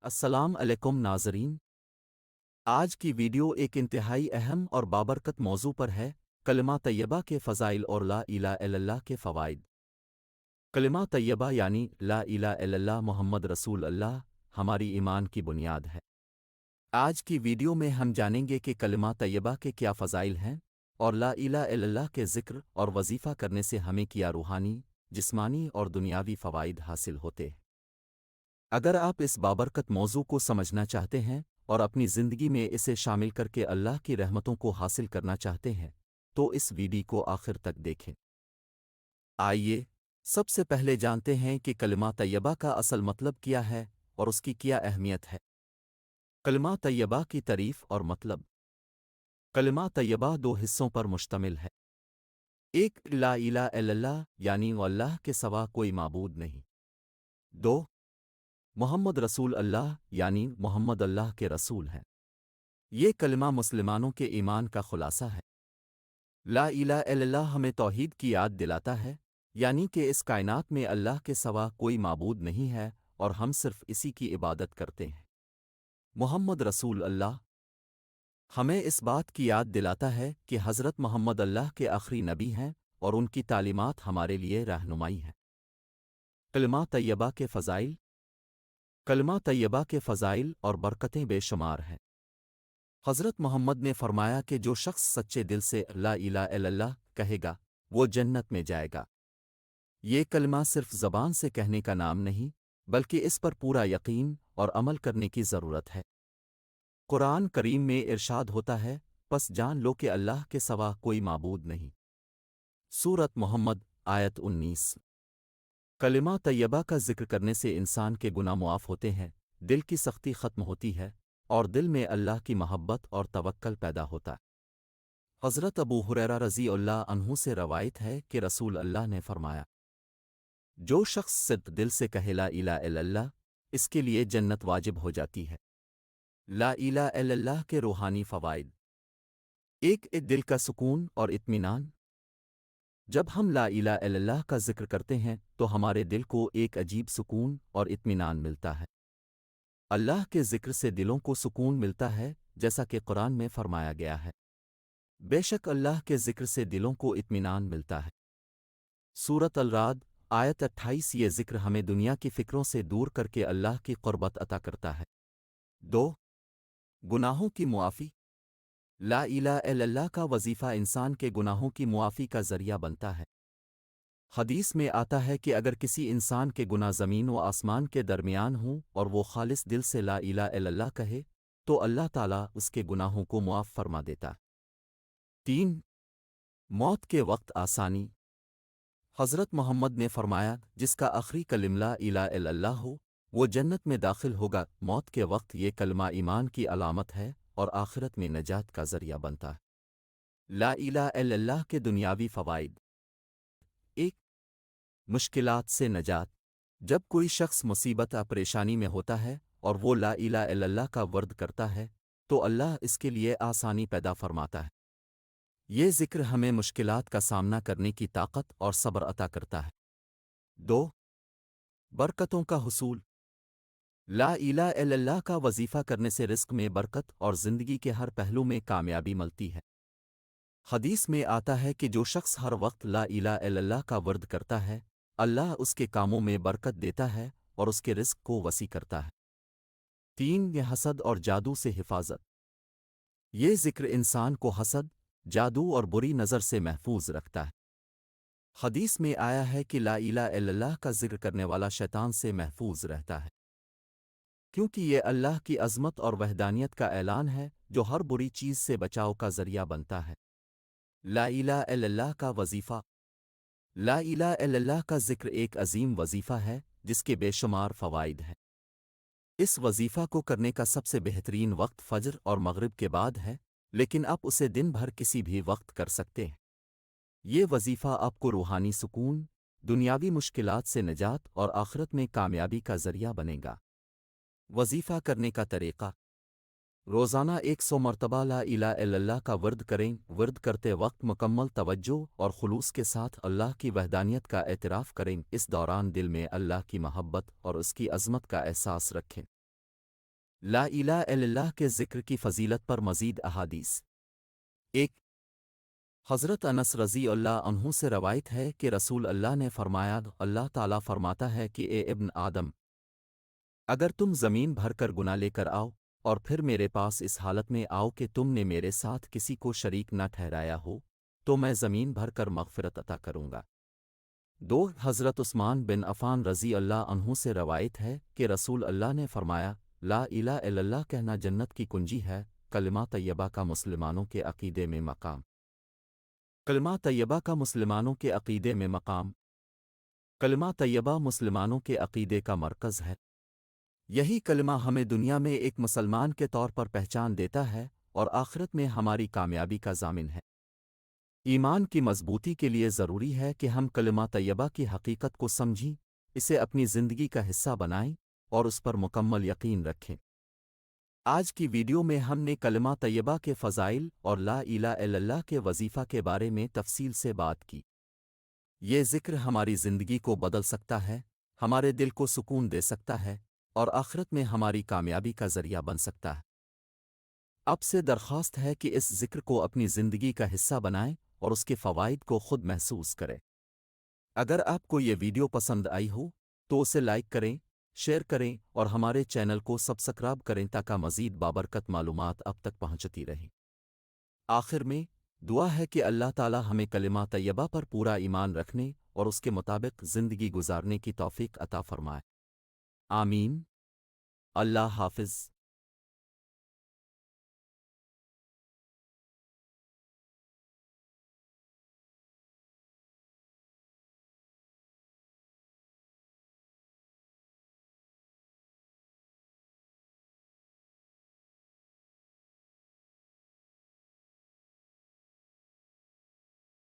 السلام علیکم ناظرین، آج کی ویڈیو ایک انتہائی اہم اور بابرکت موضوع پر ہے: کلمہ طیبہ کے فضائل اور لا الہ الا اللہ کے فوائد۔ کلمہ طیبہ یعنی لا الہ الا اللہ محمد رسول اللہ ہماری ایمان کی بنیاد ہے۔ آج کی ویڈیو میں ہم جانیں گے کہ کلمہ طیبہ کے کیا فضائل ہیں اور لا الہ الا اللہ کے ذکر اور وظیفہ کرنے سے ہمیں کیا روحانی، جسمانی اور دنیاوی فوائد حاصل ہوتے ہیں۔ اگر آپ اس بابرکت موضوع کو سمجھنا چاہتے ہیں اور اپنی زندگی میں اسے شامل کر کے اللہ کی رحمتوں کو حاصل کرنا چاہتے ہیں تو اس ویڈیو کو آخر تک دیکھیں۔ آئیے سب سے پہلے جانتے ہیں کہ کلمہ طیبہ کا اصل مطلب کیا ہے اور اس کی کیا اہمیت ہے۔ کلمہ طیبہ کی تعریف اور مطلب۔ کلمہ طیبہ دو حصوں پر مشتمل ہے۔ ایک، لا الہ الا اللہ یعنی وہ اللہ کے سوا کوئی معبود نہیں۔ دو، محمد رسول اللہ یعنی محمد اللہ کے رسول ہیں۔ یہ کلمہ مسلمانوں کے ایمان کا خلاصہ ہے۔ لا الہ الا اللہ ہمیں توحید کی یاد دلاتا ہے، یعنی کہ اس کائنات میں اللہ کے سوا کوئی معبود نہیں ہے اور ہم صرف اسی کی عبادت کرتے ہیں۔ محمد رسول اللہ ہمیں اس بات کی یاد دلاتا ہے کہ حضرت محمد اللہ کے آخری نبی ہیں اور ان کی تعلیمات ہمارے لیے رہنمائی ہیں۔ کلمہ طیبہ کے فضائل۔ کلمہ طیبہ کے فضائل اور برکتیں بے شمار ہیں۔ حضرت محمد نے فرمایا کہ جو شخص سچے دل سے لا الہ الا اللہ کہے گا وہ جنت میں جائے گا۔ یہ کلمہ صرف زبان سے کہنے کا نام نہیں بلکہ اس پر پورا یقین اور عمل کرنے کی ضرورت ہے۔ قرآن کریم میں ارشاد ہوتا ہے، پس جان لو کہ اللہ کے سوا کوئی معبود نہیں۔ سورۃ محمد آیت 19۔ کلمہ طیبہ کا ذکر کرنے سے انسان کے گناہ معاف ہوتے ہیں، دل کی سختی ختم ہوتی ہے اور دل میں اللہ کی محبت اور توکل پیدا ہوتا ہے۔ حضرت ابو ہریرہ رضی اللہ عنہ سے روایت ہے کہ رسول اللہ نے فرمایا، جو شخص صدق دل سے کہے لا الہ الا اللہ اس کے لیے جنت واجب ہو جاتی ہے۔ لا الہ الا اللہ کے روحانی فوائد۔ ایک، دل کا سکون اور اطمینان۔ جب ہم لا الہ الا اللہ کا ذکر کرتے ہیں تو ہمارے دل کو ایک عجیب سکون اور اطمینان ملتا ہے۔ اللہ کے ذکر سے دلوں کو سکون ملتا ہے، جیسا کہ قرآن میں فرمایا گیا ہے، بے شک اللہ کے ذکر سے دلوں کو اطمینان ملتا ہے۔ سورۃ الرعد آیت 28۔ یہ ذکر ہمیں دنیا کی فکروں سے دور کر کے اللہ کی قربت عطا کرتا ہے۔ دو، گناہوں کی معافی۔ لا الہ الا اللہ کا وظیفہ انسان کے گناہوں کی معافی کا ذریعہ بنتا ہے۔ حدیث میں آتا ہے کہ اگر کسی انسان کے گناہ زمین و آسمان کے درمیان ہوں اور وہ خالص دل سے لا الہ الا اللہ کہے تو اللہ تعالیٰ اس کے گناہوں کو معاف فرما دیتا۔ تین، موت کے وقت آسانی۔ حضرت محمد نے فرمایا، جس کا آخری کلمہ لا الہ الا اللہ ہو وہ جنت میں داخل ہوگا۔ موت کے وقت یہ کلمہ ایمان کی علامت ہے اور آخرت میں نجات کا ذریعہ بنتا ہے۔ لا الہ الا اللہ کے دنیاوی فوائد۔ ایک، مشکلات سے نجات۔ جب کوئی شخص مصیبت یا پریشانی میں ہوتا ہے اور وہ لا الہ الا اللہ کا ورد کرتا ہے تو اللہ اس کے لیے آسانی پیدا فرماتا ہے۔ یہ ذکر ہمیں مشکلات کا سامنا کرنے کی طاقت اور صبر عطا کرتا ہے۔ دو، برکتوں کا حصول۔ لا الہ الا اللہ کا وظیفہ کرنے سے رزق میں برکت اور زندگی کے ہر پہلو میں کامیابی ملتی ہے۔ حدیث میں آتا ہے کہ جو شخص ہر وقت لا الہ الا اللہ کا ورد کرتا ہے اللہ اس کے کاموں میں برکت دیتا ہے اور اس کے رزق کو وسیع کرتا ہے۔ تین، یہ حسد اور جادو سے حفاظت۔ یہ ذکر انسان کو حسد، جادو اور بری نظر سے محفوظ رکھتا ہے۔ حدیث میں آیا ہے کہ لا الہ الا اللہ کا ذکر کرنے والا شیطان سے محفوظ رہتا ہے، کیونکہ یہ اللہ کی عظمت اور وحدانیت کا اعلان ہے جو ہر بری چیز سے بچاؤ کا ذریعہ بنتا ہے۔ لا الہ الا اللہ کا وظیفہ۔ لا الہ الا اللہ کا ذکر ایک عظیم وظیفہ ہے جس کے بے شمار فوائد ہیں۔ اس وظیفہ کو کرنے کا سب سے بہترین وقت فجر اور مغرب کے بعد ہے، لیکن آپ اسے دن بھر کسی بھی وقت کر سکتے ہیں۔ یہ وظیفہ آپ کو روحانی سکون، دنیاوی مشکلات سے نجات اور آخرت میں کامیابی کا ذریعہ بنے گا۔ وظیفہ کرنے کا طریقہ۔ روزانہ 100 مرتبہ لا الہ الا اللہ کا ورد کریں۔ ورد کرتے وقت مکمل توجہ اور خلوص کے ساتھ اللہ کی وحدانیت کا اعتراف کریں۔ اس دوران دل میں اللہ کی محبت اور اس کی عظمت کا احساس رکھیں۔ لا الہ الا اللہ کے ذکر کی فضیلت پر مزید احادیث۔ ایک حضرت انس رضی اللہ عنہ سے روایت ہے کہ رسول اللہ نے فرمایا، اللہ تعالیٰ فرماتا ہے کہ اے ابن آدم، اگر تم زمین بھر کر گناہ لے کر آؤ اور پھر میرے پاس اس حالت میں آؤ کہ تم نے میرے ساتھ کسی کو شریک نہ ٹھہرایا ہو، تو میں زمین بھر کر مغفرت عطا کروں گا۔ دو حضرت عثمان بن عفان رضی اللہ عنہ سے روایت ہے کہ رسول اللہ نے فرمایا، لا الہ الا اللہ کہنا جنت کی کنجی ہے۔ کلمہ طیبہ کا مسلمانوں کے عقیدے میں مقام۔ کلمہ طیبہ کا مسلمانوں کے عقیدے میں مقام۔ کلمہ طیبہ مسلمانوں کے عقیدے کا مرکز ہے۔ یہی کلمہ ہمیں دنیا میں ایک مسلمان کے طور پر پہچان دیتا ہے اور آخرت میں ہماری کامیابی کا ضامن ہے۔ ایمان کی مضبوطی کے لیے ضروری ہے کہ ہم کلمہ طیبہ کی حقیقت کو سمجھیں، اسے اپنی زندگی کا حصہ بنائیں اور اس پر مکمل یقین رکھیں۔ آج کی ویڈیو میں ہم نے کلمہ طیبہ کے فضائل اور لا الہ الا اللہ کے وظیفہ کے بارے میں تفصیل سے بات کی۔ یہ ذکر ہماری زندگی کو بدل سکتا ہے، ہمارے دل کو سکون دے سکتا ہے اور آخرت میں ہماری کامیابی کا ذریعہ بن سکتا ہے۔ اب سے درخواست ہے کہ اس ذکر کو اپنی زندگی کا حصہ بنائیں اور اس کے فوائد کو خود محسوس کریں۔ اگر آپ کو یہ ویڈیو پسند آئی ہو تو اسے لائک کریں، شیئر کریں اور ہمارے چینل کو سبسکرائب کریں تاکہ مزید بابرکت معلومات اب تک پہنچتی رہیں۔ آخر میں دعا ہے کہ اللہ تعالی ہمیں کلمہ طیبہ پر پورا ایمان رکھنے اور اس کے مطابق زندگی گزارنے کی توفیق عطا فرمائے۔ آمین۔ اللہ حافظ۔